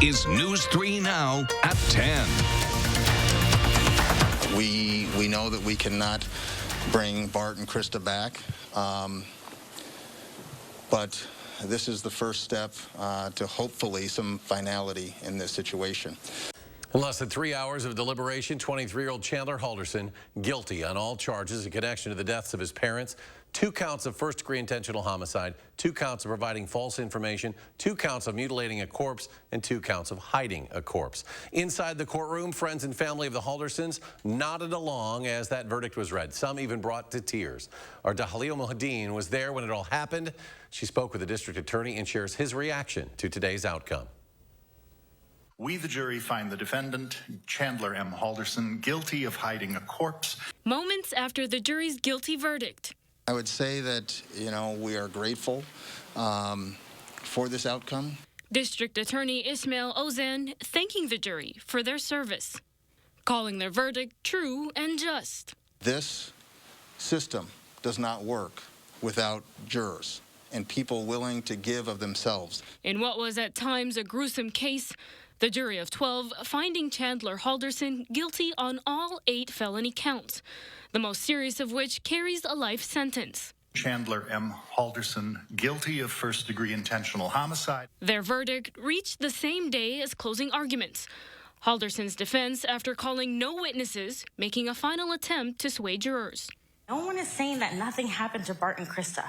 is News 3 Now at 10. We know that we cannot bring Bart and Krista back, but this is the first step to hopefully some finality in this situation. In less than 3 hours of deliberation, 23-year-old Chandler Halderson guilty on all charges in connection to the deaths of his parents, 2 counts of first-degree intentional homicide, 2 counts of providing false information, 2 counts of mutilating a corpse, and 2 counts of hiding a corpse. Inside the courtroom, friends and family of the Haldersons nodded along as that verdict was read. Some even brought to tears. Our Dahlil Mohadeen was there when it all happened. She spoke with the district attorney and shares his reaction to today's outcome. We, the jury, find the defendant, Chandler M. Halderson, guilty of hiding a corpse. Moments after the jury's guilty verdict. I would say that, we are grateful for this outcome. District Attorney Ismail Ozan thanking the jury for their service, calling their verdict true and just. This system does not work without jurors and people willing to give of themselves. In what was at times a gruesome case, the jury of 12 finding Chandler Halderson guilty on all 8 felony counts, the most serious of which carries a life sentence. Chandler M. Halderson guilty of first-degree intentional homicide. Their verdict reached the same day as closing arguments. Halderson's defense after calling no witnesses, making a final attempt to sway jurors. No one is saying that nothing happened to Bart and Krista.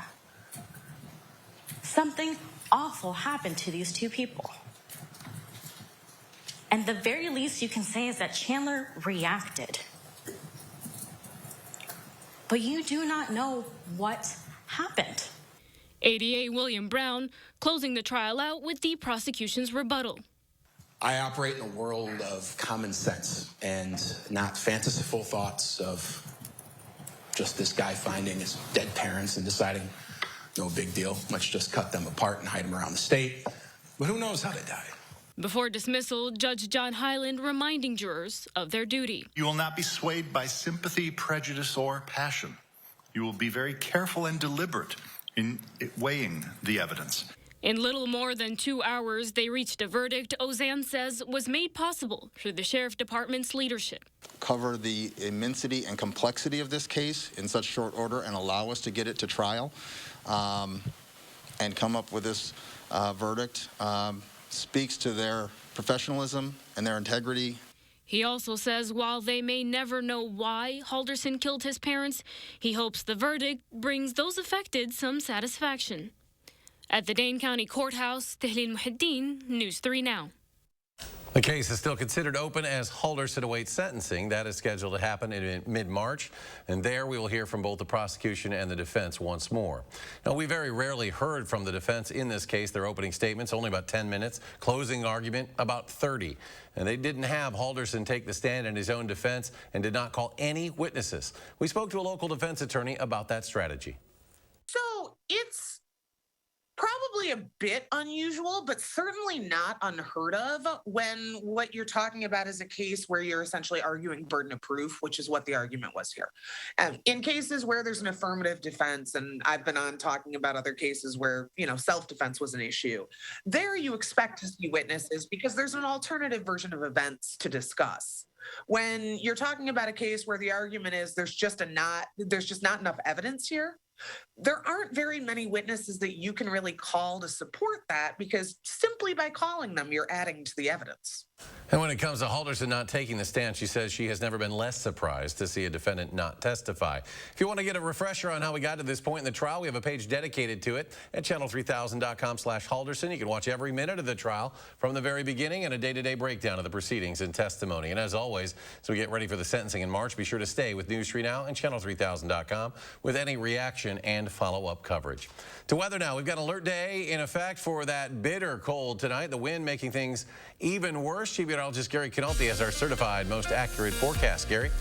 Something awful happened to these 2 people. And the very least you can say is that Chandler reacted. But you do not know what happened. ADA William Brown closing the trial out with the prosecution's rebuttal. I operate in a world of common sense and not fanciful thoughts of just this guy finding his dead parents and deciding, no big deal, let's just cut them apart and hide them around the state. But who knows how they died? Before dismissal, Judge John Hyland reminding jurors of their duty. You will not be swayed by sympathy, prejudice, or passion. You will be very careful and deliberate in weighing the evidence. In little more than 2 hours, they reached a verdict Ozan says was made possible through the Sheriff Department's leadership. Cover the immensity and complexity of this case in such short order and allow us to get it to trial and come up with this verdict. Speaks to their professionalism and their integrity. He also says while they may never know why Halderson killed his parents, he hopes the verdict brings those affected some satisfaction. At the Dane County Courthouse, Dahlil Mohadeen, News 3 Now. The case is still considered open as Halderson awaits sentencing. That is scheduled to happen in mid-March, and there we will hear from both the prosecution and the defense once more. Now, we very rarely heard from the defense in this case. Their opening statements, only about 10 minutes. Closing argument, about 30. And they didn't have Halderson take the stand in his own defense and did not call any witnesses. We spoke to a local defense attorney about that strategy. So it's probably a bit unusual, but certainly not unheard of when what you're talking about is a case where you're essentially arguing burden of proof, which is what the argument was here. In cases where there's an affirmative defense, and I've been on talking about other cases where, self-defense was an issue, there you expect to see witnesses because there's an alternative version of events to discuss. When you're talking about a case where the argument is there's just not enough evidence here, there aren't very many witnesses that you can really call to support that because simply by calling them, you're adding to the evidence. And when it comes to Halderson not taking the stand, she says she has never been less surprised to see a defendant not testify. If you want to get a refresher on how we got to this point in the trial, we have a page dedicated to it at channel3000.com/Halderson. You can watch every minute of the trial from the very beginning and a day-to-day breakdown of the proceedings and testimony. And as always, as we get ready for the sentencing in March, be sure to stay with News 3 Now and channel3000.com with any reaction and follow-up coverage. To weather now, we've got alert day in effect for that bitter cold tonight. The wind making things even worse. Chief Meteorologist Gary Canolti has our certified most accurate forecast. Gary?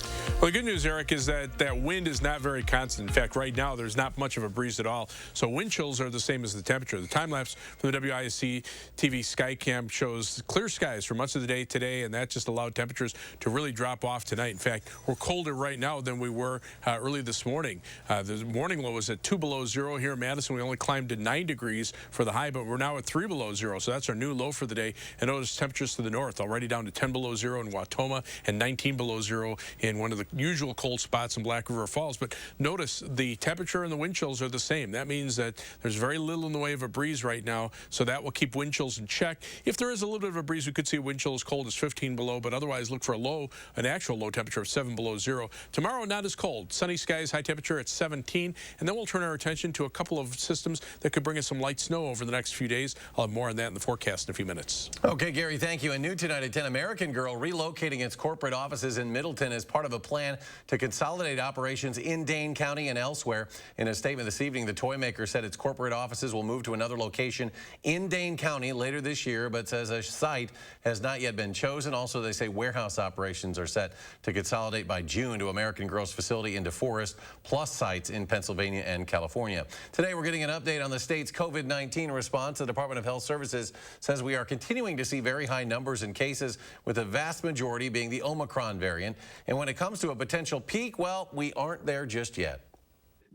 Well, the good news, Eric, is that that wind is not very constant. In fact, right now, there's not much of a breeze at all. So wind chills are the same as the temperature. The time-lapse from the WISC-TV Skycam shows clear skies for much of the day today, and that just allowed temperatures to really drop off tonight. In fact, we're colder right now than we were early this morning. The morning low was at 2 below zero. Here in Madison, we only climbed to 9 degrees for the high, but we're now at 3 below zero. So that's our new low for the day. And notice temperatures to the north already down to 10 below zero in Watoma and 19 below zero in one of the usual cold spots in Black River Falls. But notice the temperature and the wind chills are the same. That means that there's very little in the way of a breeze right now, so that will keep wind chills in check. If there is a little bit of a breeze, we could see a wind chill as cold as 15 below, but otherwise look for a low, an actual low temperature of 7 below zero. Tomorrow, not as cold. Sunny skies, high temperature at 17, and then we'll turn our attention to a couple of systems that could bring us some light snow over the next few days. I'll have more on that in the forecast in a few minutes. Okay, Gary, thank you. And new tonight at 10, American Girl relocating its corporate offices in Middleton as part of a plan to consolidate operations in Dane County and elsewhere. In a statement this evening, the toy maker said its corporate offices will move to another location in Dane County later this year, but says a site has not yet been chosen. Also, they say warehouse operations are set to consolidate by June to American Girl's facility in DeForest, plus sites in Pennsylvania and California. Today, we're getting an update on the state's COVID-19 response. The Department of Health Services says we are continuing to see very high numbers in cases, with the vast majority being the Omicron variant. And when it comes to a potential peak, well, we aren't there just yet.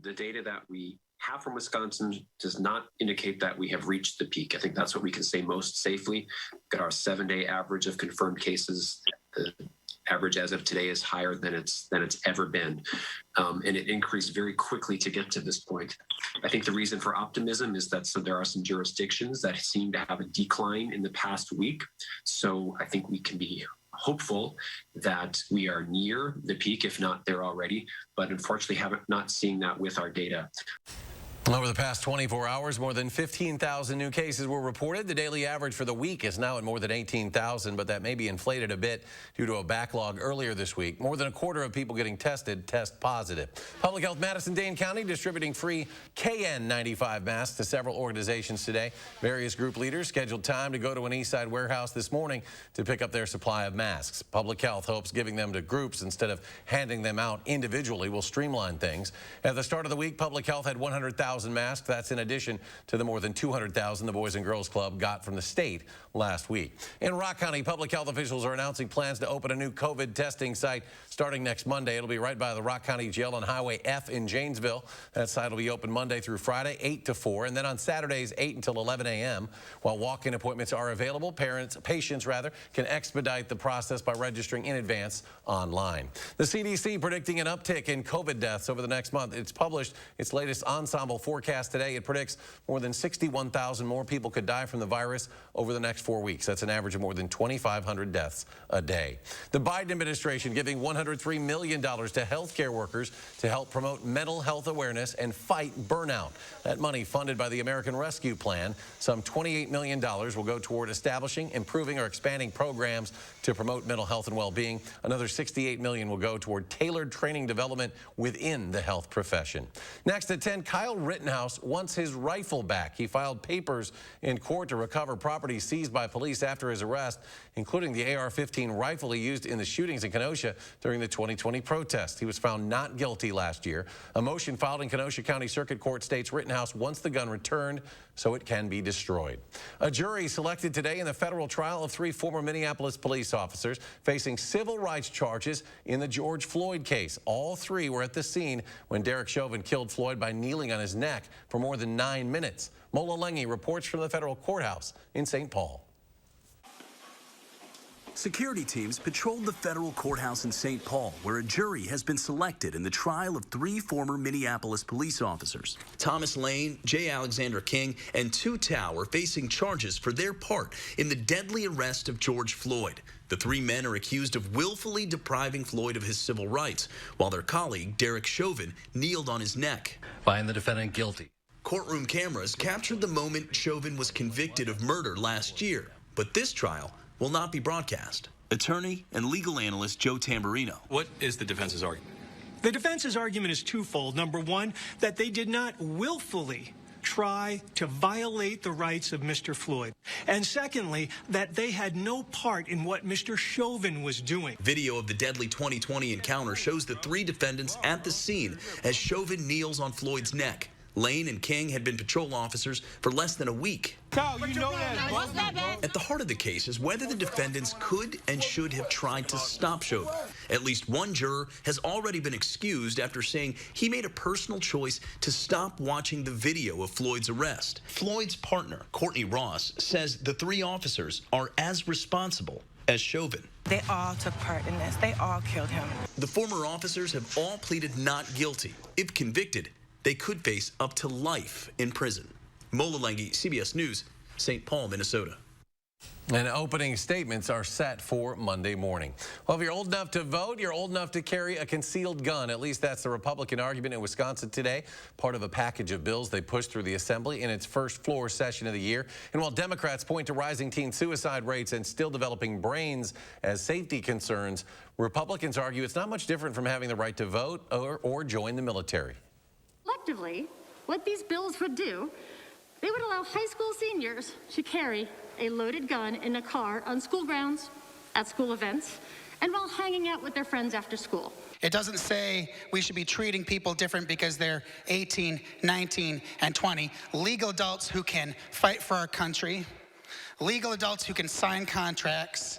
The data that we have from Wisconsin does not indicate that we have reached the peak. I think that's what we can say most safely. Got our 7-day average of confirmed cases. The average as of today is higher than it's ever been. And it increased very quickly to get to this point. I think the reason for optimism is that there are some jurisdictions that seem to have a decline in the past week. So I think we can be hopeful that we are near the peak, if not there already, but unfortunately not seeing that with our data. Over the past 24 hours, more than 15,000 new cases were reported. The daily average for the week is now at more than 18,000, but that may be inflated a bit due to a backlog earlier this week. More than a quarter of people getting tested test positive. Public Health Madison, Dane County distributing free KN95 masks to several organizations today. Various group leaders scheduled time to go to an Eastside warehouse this morning to pick up their supply of masks. Public Health hopes giving them to groups instead of handing them out individually will streamline things. At the start of the week, Public Health had 100,000 masks. That's in addition to the more than 200,000 the Boys and Girls Club got from the state last week. In Rock County, public health officials are announcing plans to open a new COVID testing site starting next Monday. It'll be right by the Rock County Jail on Highway F in Janesville. That site will be open Monday through Friday, 8 to 4, and then on Saturdays, 8 until 11 a.m. While walk-in appointments are available, patients can expedite the process by registering in advance online. The CDC predicting an uptick in COVID deaths over the next month. It's published its latest ensemble forecast today. It predicts more than 61,000 more people could die from the virus over the next 4 weeks. That's an average of more than 2,500 deaths a day. The Biden administration giving $103 million to healthcare workers to help promote mental health awareness and fight burnout. That money funded by the American Rescue Plan. Some $28 million will go toward establishing, improving, or expanding programs to promote mental health and well-being. Another $68 million will go toward tailored training development within the health profession. Next at 10, Kyle Rittenhouse wants his rifle back. He filed papers in court to recover property seized by police after his arrest, including the AR-15 rifle he used in the shootings in Kenosha during the 2020 protests. He was found not guilty last year. A motion filed in Kenosha County Circuit Court states Rittenhouse wants the gun returned so it can be destroyed. A jury selected today in the federal trial of 3 former Minneapolis police officers facing civil rights charges in the George Floyd case. All 3 were at the scene when Derek Chauvin killed Floyd by kneeling on his neck for more than 9 minutes. Mola Lengi reports from the federal courthouse in St. Paul. Security teams patrolled the federal courthouse in St. Paul, where a jury has been selected in the trial of 3 former Minneapolis police officers. Thomas Lane, J. Alexander King, and Tu Tao are facing charges for their part in the deadly arrest of George Floyd. The 3 men are accused of willfully depriving Floyd of his civil rights, while their colleague, Derek Chauvin, kneeled on his neck. Find the defendant guilty. Courtroom cameras captured the moment Chauvin was convicted of murder last year, but this trial will not be broadcast. Attorney and legal analyst Joe Tamburino. What is the defense's argument? The defense's argument is twofold. Number one, that they did not willfully try to violate the rights of Mr. Floyd. And secondly, that they had no part in what Mr. Chauvin was doing. Video of the deadly 2020 encounter shows the 3 defendants at the scene as Chauvin kneels on Floyd's neck. Lane and King had been patrol officers for less than a week. Kyle, you know that. At At the heart of the case is whether the defendants could and should have tried to stop Chauvin. At least one juror has already been excused after saying he made a personal choice to stop watching the video of Floyd's arrest. Floyd's partner, Courtney Ross, says the three officers are as responsible as Chauvin. They all took part in this. They all killed him. The former officers have all pleaded not guilty. If convicted, they could face up to life in prison. Mola Lengi, CBS News, St. Paul, Minnesota. And opening statements are set for Monday morning. Well, if you're old enough to vote, you're old enough to carry a concealed gun. At least that's the Republican argument in Wisconsin today, part of a package of bills they pushed through the Assembly in its first floor session of the year. And while Democrats point to rising teen suicide rates and still developing brains as safety concerns, Republicans argue it's not much different from having the right to vote or join the military. Collectively, what these bills would do, they would allow high school seniors to carry a loaded gun in a car on school grounds, at school events, and while hanging out with their friends after school. It doesn't say we should be treating people different because they're 18, 19, and 20. Legal adults who can fight for our country, legal adults who can sign contracts.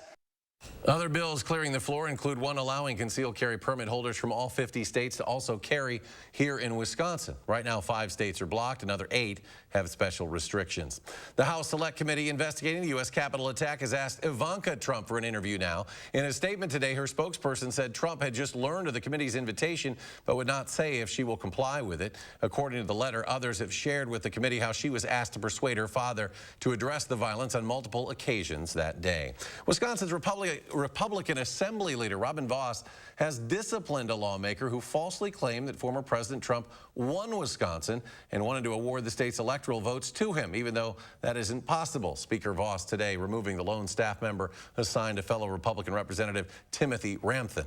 Other bills clearing the floor include one allowing concealed carry permit holders from all 50 states to also carry here in Wisconsin. Right now, 5 states are blocked. Another 8 have special restrictions. The House Select Committee investigating the U.S. Capitol attack has asked Ivanka Trump for an interview now. In a statement today, her spokesperson said Trump had just learned of the committee's invitation, but would not say if she will comply with it. According to the letter, others have shared with the committee how she was asked to persuade her father to address the violence on multiple occasions that day. Wisconsin's Republican Assembly leader Robin Vos has disciplined a lawmaker who falsely claimed that former President Trump won Wisconsin and wanted to award the state's electoral votes to him, even though that isn't possible. Speaker Vos today removing the lone staff member assigned to fellow Republican Representative Timothy Ramthun.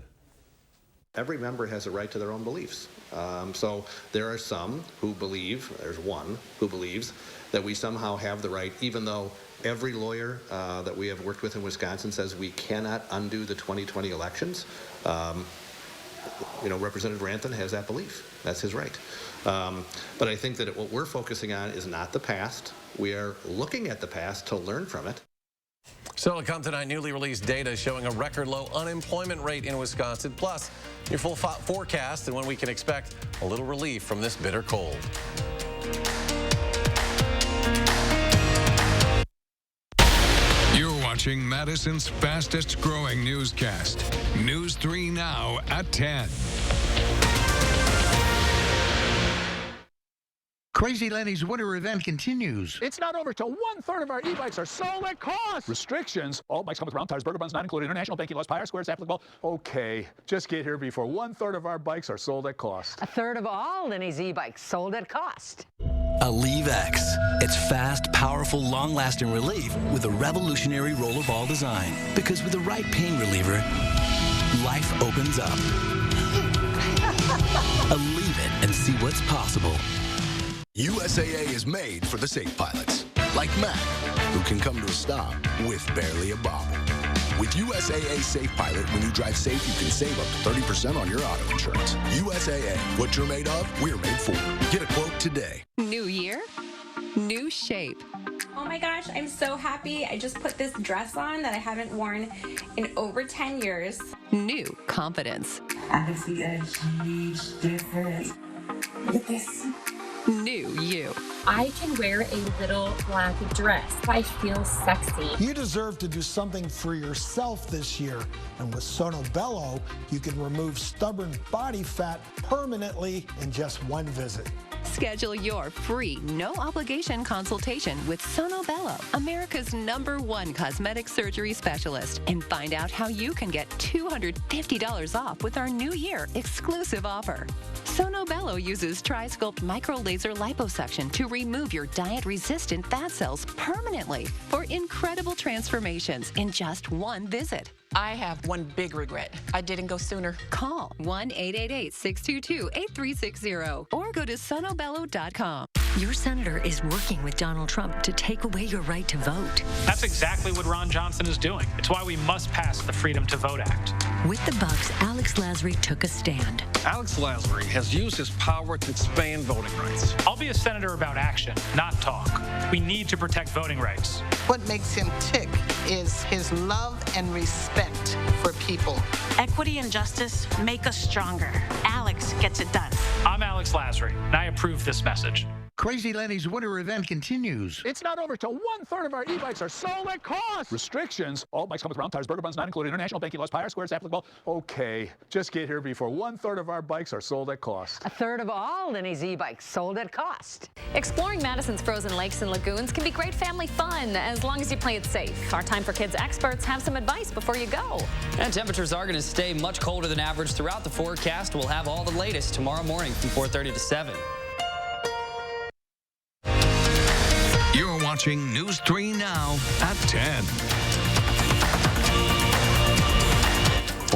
Every member has a right to their own beliefs. So there are some who believe, there's one who believes, that we somehow have the right, even though every lawyer that we have worked with in Wisconsin says we cannot undo the 2020 elections. Representative Ramthun has that belief. That's his right. But I think that what we're focusing on is not the past. We are looking at the past to learn from it. So to come tonight, newly released data showing a record low unemployment rate in Wisconsin, plus your full forecast and when we can expect a little relief from this bitter cold. You're watching Madison's fastest growing newscast. News 3 Now at 10. Crazy Lenny's winter event continues. It's not over till 1/3 of our e-bikes are sold at cost. Restrictions. All bikes come with round tires, burger buns not included, international banking laws, Pyre squares applicable. Okay, just get here before 1/3 of our bikes are sold at cost. 1/3 of all Lenny's e-bikes sold at cost. Aleve X. It's fast, powerful, long-lasting relief with a revolutionary roller ball design. Because with the right pain reliever, life opens up. Aleve it and see what's possible. USAA is made for the safe pilots, like Matt, who can come to a stop with barely a bobble. With USAA Safe Pilot, when you drive safe, you can save up to 30% on your auto insurance. USAA, what you're made of, we're made for. Get a quote today. New year, new shape. Oh my gosh, I'm so happy. I just put this dress on that I haven't worn in over 10 years. New confidence. I can see a huge difference. Look at this. New you. I can wear a little black dress. I feel sexy. You deserve to do something for yourself this year. And with Sono Bello, you can remove stubborn body fat permanently in just one visit. Schedule your free, no-obligation consultation with Sono Bello, America's #1 cosmetic surgery specialist, and find out how you can get $250 off with our New Year exclusive offer. Sono Bello uses Tri-Sculpt micro-laser liposuction to remove your diet-resistant fat cells permanently for incredible transformations in just one visit. I have one big regret. I didn't go sooner. Call 1-888-622-8360 or go to sonobello.com. Your senator is working with Donald Trump to take away your right to vote. That's exactly what Ron Johnson is doing. It's why we must pass the Freedom to Vote Act. With the Bucks, Alex Lasry took a stand. Alex Lasry has used his power to expand voting rights. I'll be a senator about action, not talk. We need to protect voting rights. What makes him tick is his love and respect for people. Equity and justice make us stronger. Alex gets it done. I'm Alex Lasry, and I approve this message. Crazy Lenny's winter event continues. It's not over till 1/3 of our e-bikes are sold at cost. Restrictions. All bikes come with round tires, burger buns not included, international banking laws, Pyre squares applicable. Okay, just get here before 1/3 of our bikes are sold at cost. A third of all Lenny's e-bikes sold at cost. Exploring Madison's frozen lakes and lagoons can be great family fun as long as you play it safe. Our Time for Kids experts have some advice before you go. And temperatures are going to stay much colder than average throughout the forecast. We'll have all the latest tomorrow morning from 4:30 to 7. You're watching News 3 Now at 10.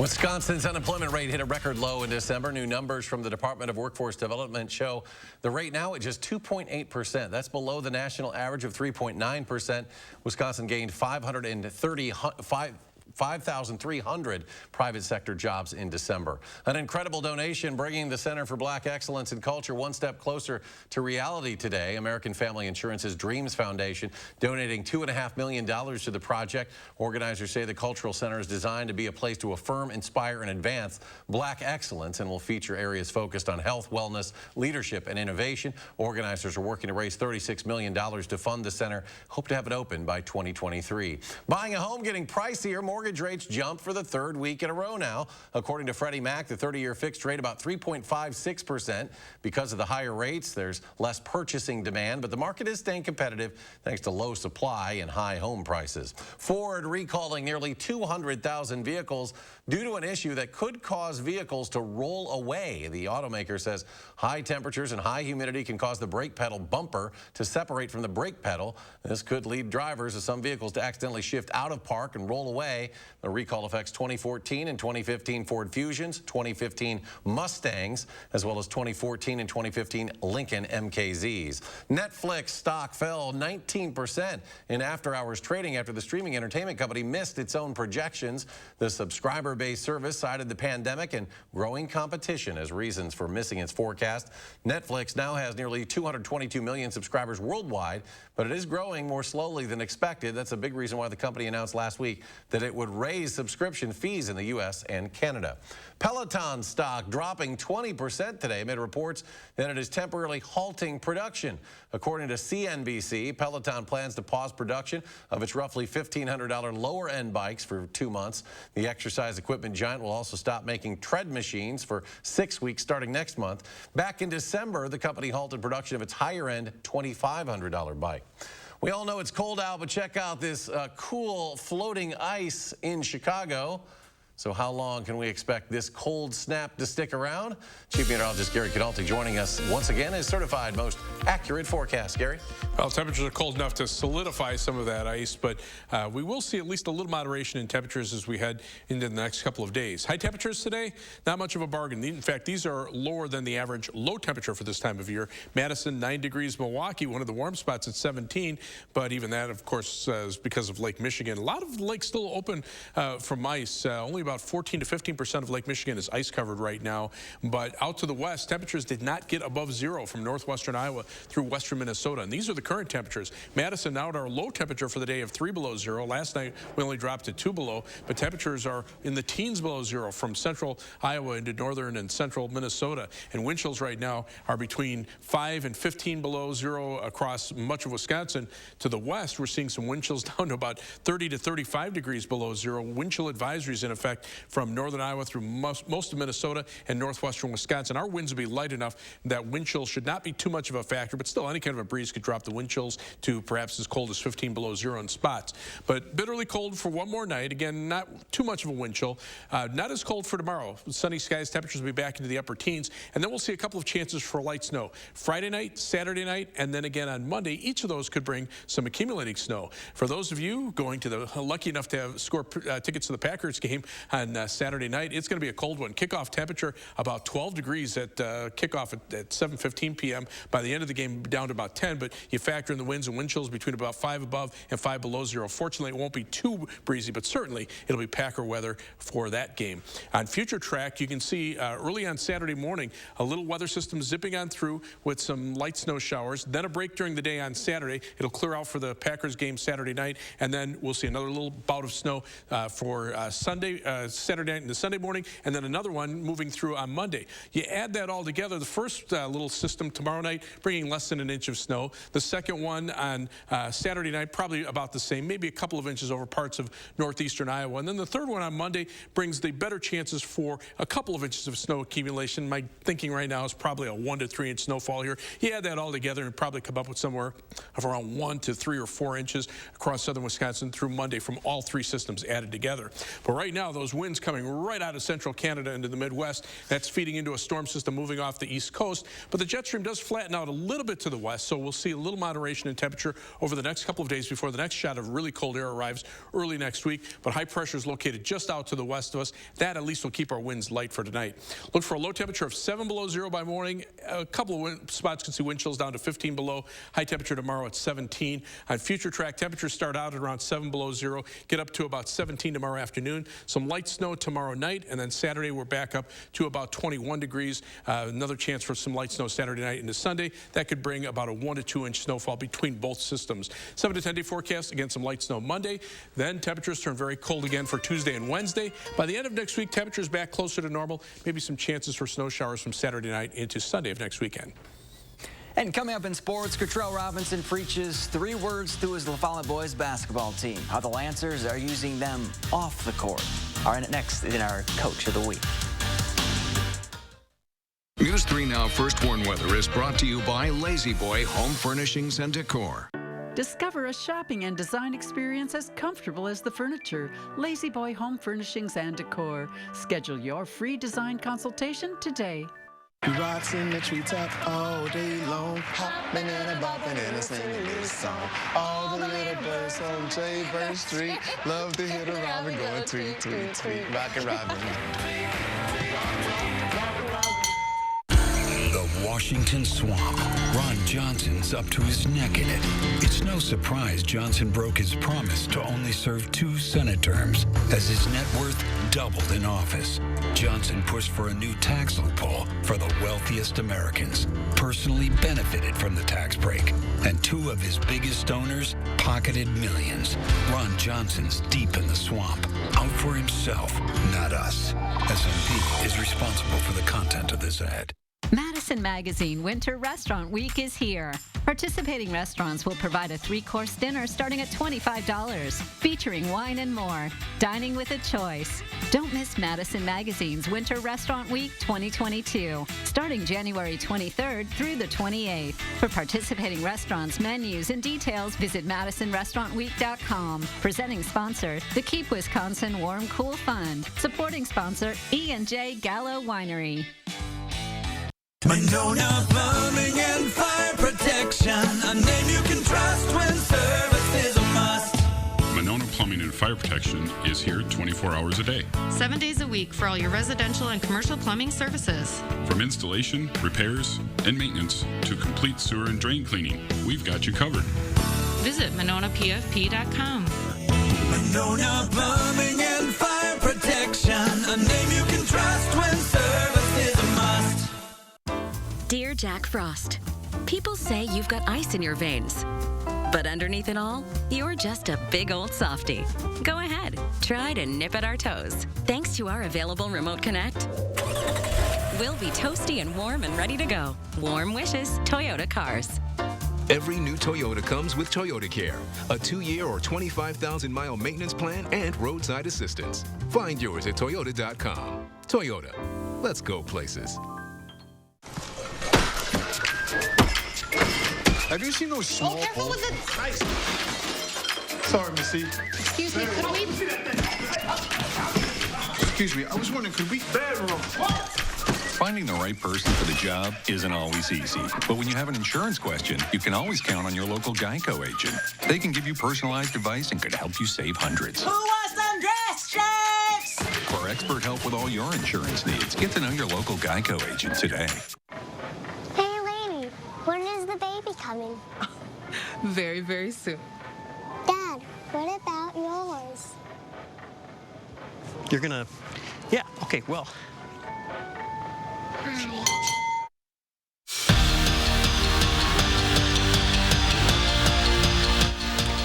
Wisconsin's unemployment rate hit a record low in December. New numbers from the Department of Workforce Development show the rate now at just 2.8%. That's below the national average of 3.9%. Wisconsin gained 5,300 private sector jobs in December. An incredible donation bringing the Center for Black Excellence in Culture one step closer to reality today. American Family Insurance's Dreams Foundation donating $2.5 million to the project. Organizers say the Cultural Center is designed to be a place to affirm, inspire, and advance Black excellence and will feature areas focused on health, wellness, leadership, and innovation. Organizers are working to raise $36 million to fund the center. Hope to have it open by 2023. Buying a home getting pricier. Mortgage rates jumped for the third week in a row now. According to Freddie Mac, the 30-year fixed rate about 3.56%. Because of the higher rates, there's less purchasing demand, but the market is staying competitive thanks to low supply and high home prices. Ford recalling nearly 200,000 vehicles due to an issue that could cause vehicles to roll away. The automaker says high temperatures and high humidity can cause the brake pedal bumper to separate from the brake pedal. This could lead drivers of some vehicles to accidentally shift out of park and roll away. The recall affects 2014 and 2015 Ford Fusions, 2015 Mustangs, as well as 2014 and 2015 Lincoln MKZs. Netflix stock fell 19% in after-hours trading after the streaming entertainment company missed its own projections. The subscriber-based service cited the pandemic and growing competition as reasons for missing its forecast. Netflix now has nearly 222 million subscribers worldwide, but it is growing more slowly than expected. That's a big reason why the company announced last week that it would raise subscription fees in the U.S. and Canada. Peloton stock dropping 20% today amid reports that it is temporarily halting production. According to CNBC, Peloton plans to pause production of its roughly $1,500 lower-end bikes for 2 months. The exercise equipment giant will also stop making tread machines for 6 weeks starting next month. Back in December, the company halted production of its higher-end $2,500 bike. We all know it's cold out, but check out this cool floating ice in Chicago. So how long can we expect this cold snap to stick around? Chief Meteorologist Gary Cadalti joining us once again is certified most accurate forecast. Gary? Well, temperatures are cold enough to solidify some of that ice, but we will see at least a little moderation in temperatures as we head into the next couple of days. High temperatures today, not much of a bargain. In fact, these are lower than the average low temperature for this time of year. Madison, 9 degrees. Milwaukee, one of the warm spots at 17, but even that, of course, is because of Lake Michigan. A lot of lakes still open from ice. Only about 14 to 15% of Lake Michigan is ice covered right now, but out to the west, temperatures did not get above zero from northwestern Iowa through western Minnesota, and these are the current temperatures. Madison now at our low temperature for the day of 3 below zero. Last night we only dropped to 2 below, but temperatures are in the teens below zero from central Iowa into northern and central Minnesota, and wind chills right now are between 5 and 15 below zero across much of Wisconsin. To the west, we're seeing some wind chills down to about 30 to 35 degrees below zero. Wind chill advisories in effect expect from northern Iowa through most of Minnesota and northwestern Wisconsin. Our winds will be light enough that wind chills should not be too much of a factor, but still any kind of a breeze could drop the wind chills to perhaps as cold as 15 below zero in spots. But bitterly cold for one more night. Again, not too much of a wind chill. Not as cold for tomorrow. Sunny skies, temperatures will be back into the upper teens, and then we'll see a couple of chances for light snow. Friday night, Saturday night, and then again on Monday. Each of those could bring some accumulating snow. For those of you going to the lucky enough to score tickets to the Packers game on Saturday night, it's going to be a cold one. Kickoff temperature about 12 degrees at kickoff at 7:15 p.m. By the end of the game, down to about 10, but you factor in the winds and wind chills between about 5 above and 5 below zero. Fortunately, it won't be too breezy, but certainly it'll be Packer weather for that game. On future track, you can see early on Saturday morning, a little weather system zipping on through with some light snow showers, then a break during the day on Saturday. It'll clear out for the Packers game Saturday night, and then we'll see another little bout of snow for Saturday night into Sunday morning, and then another one moving through on Monday. You add that all together, the first little system tomorrow night bringing less than an inch of snow. The second one on Saturday night, probably about the same, maybe a couple of inches over parts of northeastern Iowa. And then the third one on Monday brings the better chances for a couple of inches of snow accumulation. My thinking right now is probably a 1 to 3 inch snowfall here. You add that all together and probably come up with somewhere of around 1 to 3 or 4 inches across southern Wisconsin through Monday from all three systems added together. But right now, those winds coming right out of central Canada into the Midwest, that's feeding into a storm system moving off the east coast. But the jet stream does flatten out a little bit to the west, so we'll see a little moderation in temperature over the next couple of days before the next shot of really cold air arrives early next week. But high pressure is located just out to the west of us. That at least will keep our winds light for tonight. Look for a low temperature of 7 below zero by morning. A couple of spots can see wind chills down to 15 below. High temperature tomorrow at 17. On future track, temperatures start out at around 7 below zero, get up to about 17 tomorrow afternoon. Some light snow tomorrow night, and then Saturday we're back up to about 21 degrees. Another chance for some light snow Saturday night into Sunday. That could bring about a 1 to 2 inch snowfall between both systems. 7 to 10 day forecast, again some light snow Monday. Then temperatures turn very cold again for Tuesday and Wednesday. By the end of next week, temperatures back closer to normal. Maybe some chances for snow showers from Saturday night into Sunday of next weekend. And coming up in sports, Cottrell Robinson preaches 3 words to his LaFollette boys basketball team. How the Lancers are using them off the court. All right, next in our Coach of the Week. News 3 Now First Warn Weather is brought to you by Lazy Boy Home Furnishings and Decor. Discover a shopping and design experience as comfortable as the furniture. Lazy Boy Home Furnishings and Decor. Schedule your free design consultation today. We rocks in the treetop all day long, hopping and bopping and singing this song. All the little birds on Jaybird Street love to hear the robin going tweet, tweet, tweet. Rockin' Robin. The Washington Swamp. Ron Johnson's up to his neck in it. It's no surprise Johnson broke his promise to only serve 2 Senate terms as his net worth doubled in office. Johnson pushed for a new tax loophole for the wealthiest Americans, personally benefited from the tax break, and 2 of his biggest donors pocketed millions. Ron Johnson's deep in the swamp, out for himself, not us. SMP is responsible for the content of this ad. Madison Magazine Winter Restaurant Week is here. Participating restaurants will provide a 3-course dinner starting at $25, featuring wine and more. Dining with a choice. Don't miss Madison Magazine's Winter Restaurant Week 2022, starting January 23rd through the 28th. For participating restaurants, menus, and details, visit MadisonRestaurantWeek.com. Presenting sponsor, the Keep Wisconsin Warm Cool Fund. Supporting sponsor, E&J Gallo Winery. Monona Plumbing and Fire Protection, a name you can trust when service is a must. Monona Plumbing and Fire Protection is here 24 hours a day. 7 days a week for all your residential and commercial plumbing services. From installation, repairs, and maintenance to complete sewer and drain cleaning, we've got you covered. Visit MononaPFP.com. Monona Plumbing and Fire Protection, a name you can trust when service is a must. Dear Jack Frost, people say you've got ice in your veins. But underneath it all, you're just a big old softie. Go ahead, try to nip at our toes. Thanks to our available Remote Connect, we'll be toasty and warm and ready to go. Warm wishes, Toyota Cars. Every new Toyota comes with Toyota Care, a 2-year or 25,000-mile maintenance plan and roadside assistance. Find yours at Toyota.com. Toyota, let's go places. Have you seen those small careful with the... Sorry, Missy. Excuse me, could we... Excuse me, I was wondering, could we... Bedroom. Finding the right person for the job isn't always easy. But when you have an insurance question, you can always count on your local Geico agent. They can give you personalized advice and could help you save hundreds. Who wants some dress checks? For expert help with all your insurance needs, get to know your local Geico agent today. Hey, lady, when is the baby coming? Very, very soon. Dad, what about yours? You're gonna... Yeah, okay, well...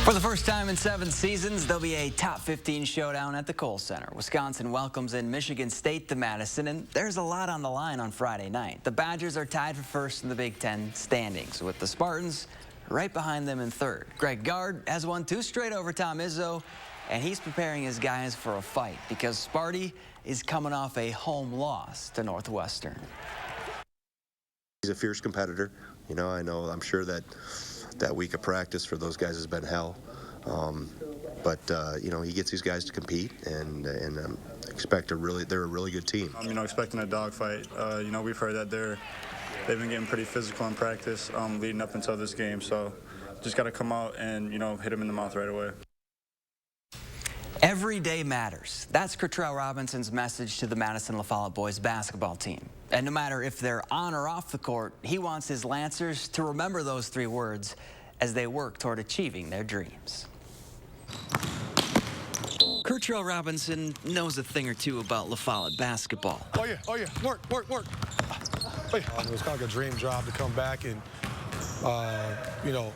For the first time in 7 seasons, there'll be a top 15 showdown at the Kohl Center. Wisconsin welcomes in Michigan State to Madison, and there's a lot on the line on Friday night. The Badgers are tied for first in the Big Ten standings, with the Spartans right behind them in third. Greg Gard has won 2 straight over Tom Izzo, and he's preparing his guys for a fight because Sparty is coming off a home loss to Northwestern. He's a fierce competitor. You know, I'm sure that week of practice for those guys has been hell. But you know, he gets these guys to compete, and expect they're a really good team. You know, expecting a dogfight. You know, we've heard that they've been getting pretty physical in practice leading up until this game. So just got to come out and, you know, hit him in the mouth right away. Every day matters. That's Cottrell Robinson's message to the Madison La Follette boys basketball team. And no matter if they're on or off the court, he wants his Lancers to remember those 3 words as they work toward achieving their dreams. Cottrell Robinson knows a thing or two about La Follette basketball. Oh yeah, work. Oh, yeah. It was kind of like a dream job to come back and, you know,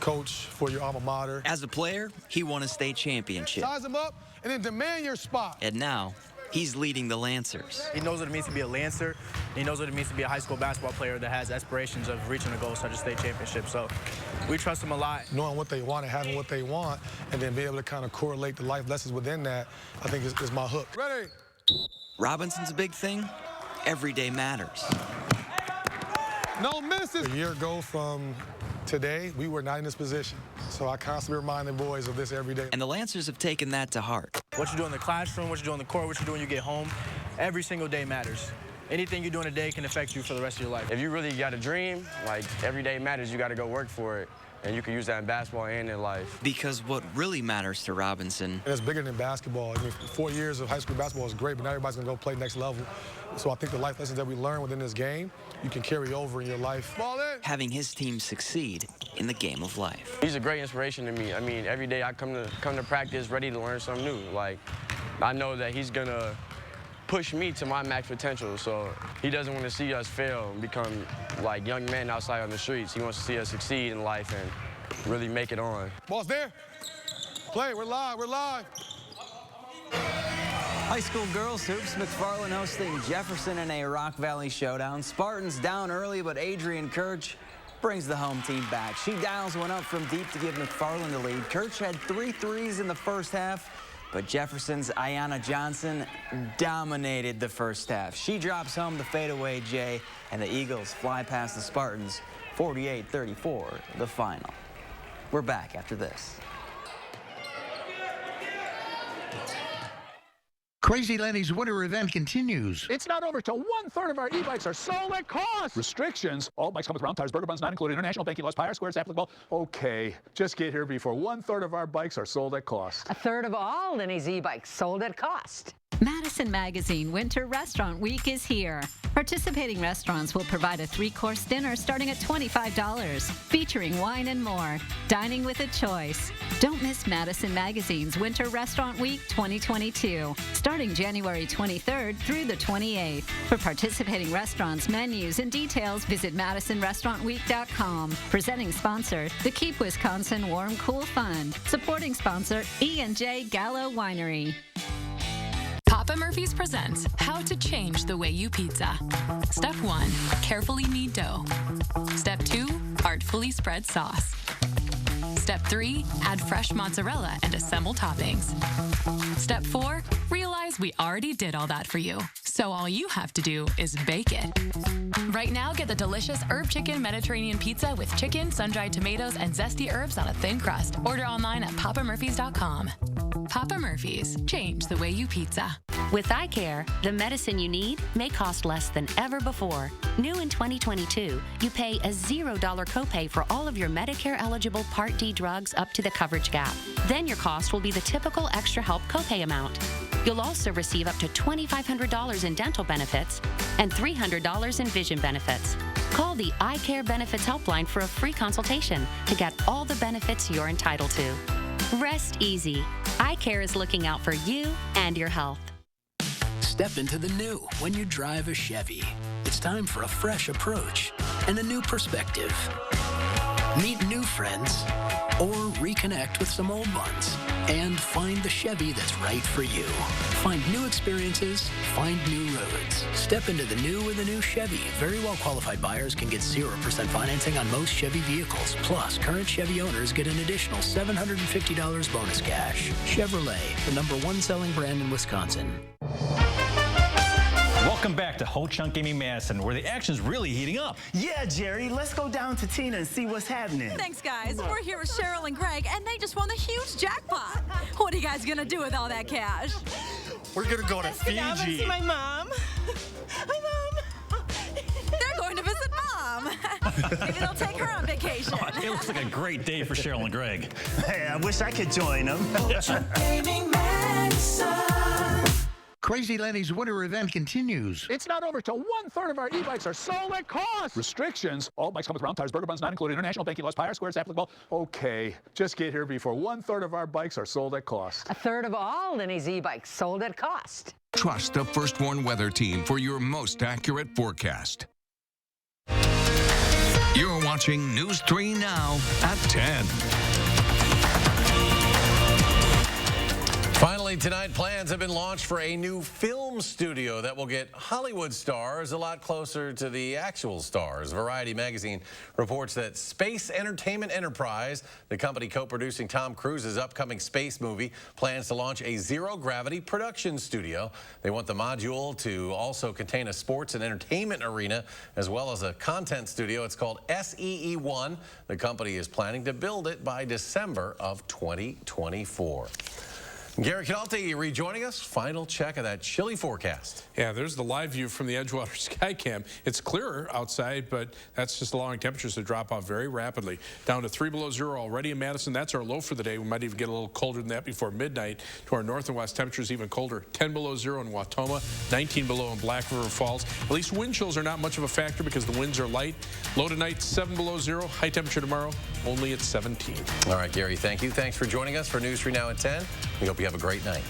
coach for your alma mater. As a player, he won a state championship. Size him up and then demand your spot. And now, he's leading the Lancers. He knows what it means to be a Lancer. He knows what it means to be a high school basketball player that has aspirations of reaching a goal such as state championship. So we trust him a lot. Knowing what they want and having what they want, and then being able to kind of correlate the life lessons within that, I think is my hook. Ready? Robinson's big thing, every day matters. No misses. A year ago from today, we were not in this position. So I constantly remind the boys of this every day. And the Lancers have taken that to heart. What you do in the classroom, what you do on the court, what you do when you get home, every single day matters. Anything you do in a day can affect you for the rest of your life. If you really got a dream, like, every day matters, you got to go work for it. And you can use that in basketball and in life. Because what really matters to Robinson... And it's bigger than basketball. I mean, 4 years of high school basketball is great, but now everybody's going to go play next level. So I think the life lessons that we learn within this game, you can carry over in your life. Ball in. Having his team succeed in the game of life. He's a great inspiration to me. I mean, every day I come to practice ready to learn something new. Like, I know that he's going to push me to my max potential. So he doesn't want to see us fail and become like young men outside on the streets. He wants to see us succeed in life and really make it on. Ball's there. Play, we're live. High school girls hoops, McFarland hosting Jefferson in a Rock Valley showdown. Spartans down early, but Adrian Kirch brings the home team back. She dials one up from deep to give McFarland the lead. Kirch had 3 threes in the first half, but Jefferson's Ayanna Johnson dominated the first half. She drops home the fadeaway J, and the Eagles fly past the Spartans 48-34, the final. We're back after this. Crazy Lenny's winter event continues. It's not over till 1/3 of our e-bikes are sold at cost. Restrictions. All bikes come with round tires, burger buns not included, international banking laws, Pyre squares applicable. Okay, just get here before 1/3 of our bikes are sold at cost. 1/3 of all Lenny's e-bikes sold at cost. Madison Magazine Winter Restaurant Week is here. Participating restaurants will provide a 3-course dinner starting at $25, featuring wine and more. Dining with a choice. Don't miss Madison Magazine's Winter Restaurant Week 2022, starting January 23rd through the 28th. For participating restaurants, menus, and details, visit MadisonRestaurantWeek.com. Presenting sponsor, the Keep Wisconsin Warm Cool Fund. Supporting sponsor, E&J Gallo Winery. Papa Murphy's presents How to Change the Way You Pizza. Step 1, carefully knead dough. Step 2, artfully spread sauce. Step 3, add fresh mozzarella and assemble toppings. Step 4, realize we already did all that for you. So all you have to do is bake it. Right now, get the delicious herb chicken Mediterranean pizza with chicken, sun-dried tomatoes, and zesty herbs on a thin crust. Order online at papamurphys.com. Papa Murphy's, change the way you pizza. With eye care, the medicine you need may cost less than ever before. New in 2022, you pay a $0 copay for all of your Medicare-eligible Part D drugs up to the coverage gap. Then your cost will be the typical extra help copay amount. You'll also receive up to $2,500 in dental benefits and $300 in vision benefits. Call the Eye Care Benefits Helpline for a free consultation to get all the benefits you're entitled to. Rest easy. Eye Care is looking out for you and your health. Step into the new when you drive a Chevy. It's time for a fresh approach and a new perspective. Meet new friends or reconnect with some old ones and find the Chevy that's right for you. Find new experiences, find new roads. Step into the new with a new Chevy. Very well qualified buyers can get 0% financing on most Chevy vehicles. Plus, current Chevy owners get an additional $750 bonus cash. Chevrolet, the #1 selling brand in Wisconsin. Welcome back to Ho Chunk Gaming Madison, where the action's really heating up. Yeah, Jerry, let's go down to Tina and see what's happening. Thanks, guys. We're here with Cheryl and Greg, and they just won the huge jackpot. What are you guys gonna do with all that cash? We're gonna go to Fiji. I'm gonna see my mom. Hi, Mom. They're going to visit Mom. Maybe they'll take her on vacation. Oh, it looks like a great day for Cheryl and Greg. Hey, I wish I could join them. Gaming Madison. Crazy Lenny's winter event continues. It's not over till 1/3 of our e-bikes are sold at cost. Restrictions. All bikes come with round tires, burger buns not included, international banking laws, power squares applicable. Okay, just get here before 1/3 of our bikes are sold at cost. A third of all Lenny's e-bikes sold at cost. Trust the First Warn Weather Team for your most accurate forecast. You're watching News 3 Now at 10. Finally tonight, plans have been launched for a new film studio that will get Hollywood stars a lot closer to the actual stars. Variety magazine reports that Space Entertainment Enterprise, the company co-producing Tom Cruise's upcoming space movie, plans to launch a zero-gravity production studio. They want the module to also contain a sports and entertainment arena as well as a content studio. It's called SEE1. The company is planning to build it by December of 2024. Gary Canalti rejoining us. Final check of that chilly forecast. Yeah, there's the live view from the Edgewater Sky Cam. It's clearer outside, but that's just allowing temperatures to drop off very rapidly. Down to 3 below zero already in Madison. That's our low for the day. We might even get a little colder than that before midnight. To our north and west, temperatures even colder. 10 below zero in Wautoma, 19 below in Black River Falls. At least wind chills are not much of a factor because the winds are light. Low tonight, 7 below zero. High temperature tomorrow, only at 17. All right, Gary, thank you. Thanks for joining us for News 3 Now at 10. We hope you have a great night.